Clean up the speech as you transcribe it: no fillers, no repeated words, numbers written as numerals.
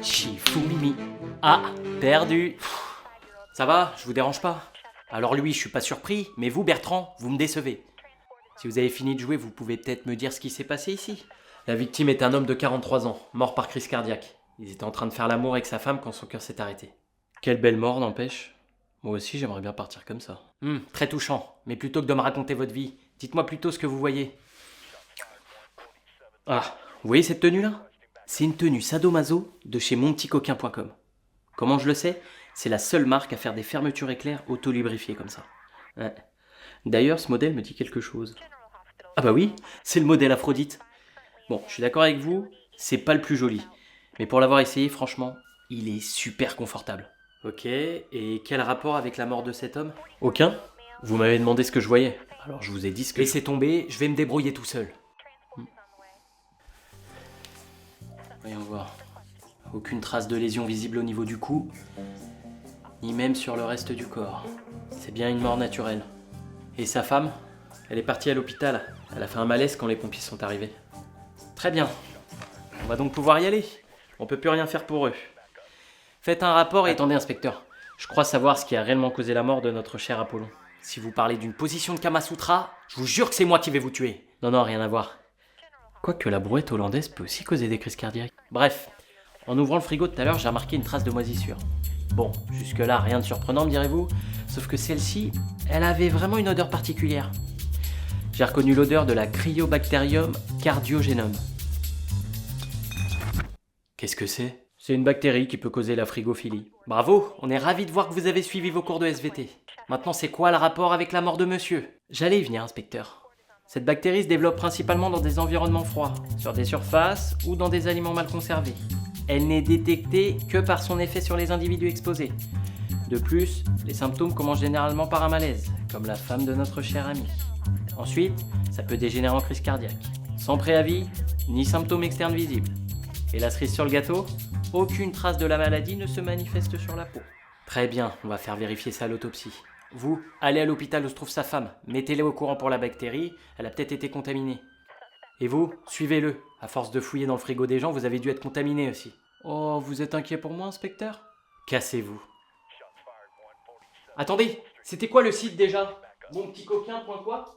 Shifumi. Ah, perdu. Ça va, je vous dérange pas? Alors lui, je suis pas surpris, mais vous, Bertrand, vous me décevez. Si vous avez fini de jouer, vous pouvez peut-être me dire ce qui s'est passé ici. La victime est un homme de 43 ans, mort par crise cardiaque. Ils étaient en train de faire l'amour avec sa femme quand son cœur s'est arrêté. Quelle belle mort, n'empêche. Moi aussi, j'aimerais bien partir comme ça. Très touchant. Mais plutôt que de me raconter votre vie, dites-moi plutôt ce que vous voyez. Ah, vous voyez cette tenue-là? C'est une tenue sadomaso de chez monpetitcoquin.com. Comment je le sais? C'est la seule marque à faire des fermetures éclairs auto-lubrifiées comme ça. Ouais. D'ailleurs, ce modèle me dit quelque chose. Ah bah oui, c'est le modèle Aphrodite. Bon, je suis d'accord avec vous, c'est pas le plus joli. Mais pour l'avoir essayé, franchement, il est super confortable. Ok, et quel rapport avec la mort de cet homme? Aucun. Vous m'avez demandé ce que je voyais. Alors je vous ai dit ce que... Laissez tomber, je vais me débrouiller tout seul. Voyons voir. Aucune trace de lésion visible au niveau du cou, ni même sur le reste du corps. C'est bien une mort naturelle. Et sa femme? Elle est partie à l'hôpital. Elle a fait un malaise quand les pompiers sont arrivés. Très bien. On va donc pouvoir y aller. On peut plus rien faire pour eux. Faites un rapport et... Attendez, inspecteur. Je crois savoir ce qui a réellement causé la mort de notre cher Apollon. Si vous parlez d'une position de Kamasutra, je vous jure que c'est moi qui vais vous tuer. Non, non, rien à voir. Quoique la brouette hollandaise peut aussi causer des crises cardiaques. Bref, en ouvrant le frigo tout à l'heure, j'ai remarqué une trace de moisissure. Bon, jusque-là, rien de surprenant, me direz-vous. Sauf que celle-ci, elle avait vraiment une odeur particulière. J'ai reconnu l'odeur de la Cryobacterium cardiogenum. Qu'est-ce que c'est? C'est une bactérie qui peut causer la frigophilie. Bravo, on est ravis de voir que vous avez suivi vos cours de SVT. Maintenant, c'est quoi le rapport avec la mort de monsieur? J'allais y venir, inspecteur. Cette bactérie se développe principalement dans des environnements froids, sur des surfaces ou dans des aliments mal conservés. Elle n'est détectée que par son effet sur les individus exposés. De plus, les symptômes commencent généralement par un malaise, comme la femme de notre cher ami. Ensuite, ça peut dégénérer en crise cardiaque, sans préavis, ni symptômes externes visibles. Et la cerise sur le gâteau, aucune trace de la maladie ne se manifeste sur la peau. Très bien, on va faire vérifier ça à l'autopsie. Vous, allez à l'hôpital où se trouve sa femme, mettez-les au courant pour la bactérie, elle a peut-être été contaminée. Et vous, suivez-le. À force de fouiller dans le frigo des gens, vous avez dû être contaminé aussi. Oh, vous êtes inquiet pour moi, inspecteur? Cassez-vous. Attendez, c'était quoi le site déjà? Monpetitcoquin.quoi?